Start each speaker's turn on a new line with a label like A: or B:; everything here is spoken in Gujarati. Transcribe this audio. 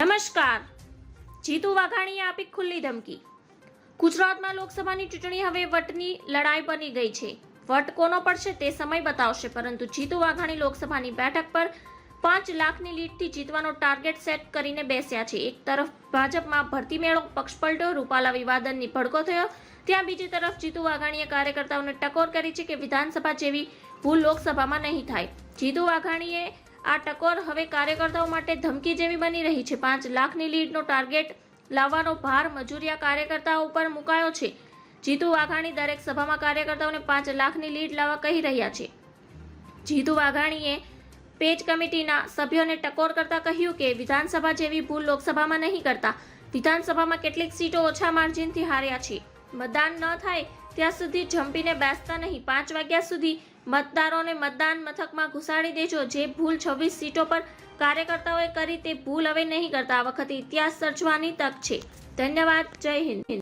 A: નમસ્કાર. જીતુ વાઘાણીએ આપી ખુલ્લી ધમકી. ગુજરાતમાં લોકસભાની ચૂંટણી હવે વટની લડાઈ બની ગઈ છે. વટ કોનો પડશે તે સમય બતાવશે, પરંતુ જીતુ વાઘાણી લોકસભાની બેઠક પર 5 લાખની લીડથી જીતવાનો ટાર્ગેટ સેટ કરીને બેસ્યા છે. એક તરફ ભાજપમાં ભરતી મેળો, પક્ષપલટો, રૂપાલા વિવાદનની ભડકો થયો, ત્યાં બીજી તરફ જીતુ વાઘાણીએ કાર્યકર્તાઓને ટકોર કરી છે કે વિધાનસભા જેવી ભૂલ લોકસભામાં નહીં થાય. જીતુ વાઘાણીએ આ ટકોર હવે કાર્યકર્તાઓ માટે ધમકી જેવી બની રહી છે. 5 લાખની લીડનો ટાર્ગેટ લાવવાનો ભાર મજૂરિયા કાર્યકર્તાઓ ઉપર મુકાયો છે. જીતુ વાઘાણી દરેક સભામાં કાર્યકર્તાઓને 5 લાખની લીડ લાવવા કહી રહ્યા છે. જીતુ વાઘાણીએ પેજ કમિટીના સભ્યોને ટકોર કરતા કહ્યું કે વિધાનસભા જેવી ભૂલ લોકસભામાં નહીં કરતા. વિધાનસભામાં કેટલીક સીટો ઓછા માર્જિનથી હાર્યા છે. મતદાન ન થાય ત્યાં સુધી જંપીને બેસતા નહીં. 5 વાગ્યા સુધી મતદારોને મતદાન મથકમાં ઘુસાડી દેજો. જે ભૂલ 26 સીટો પર કાર્યકર્તાઓએ કરી તે ભૂલ હવે નહીં કરતા. આ વખતે ઇતિહાસ સર્જવાની તક છે. ધન્યવાદ. જય હિન્દ.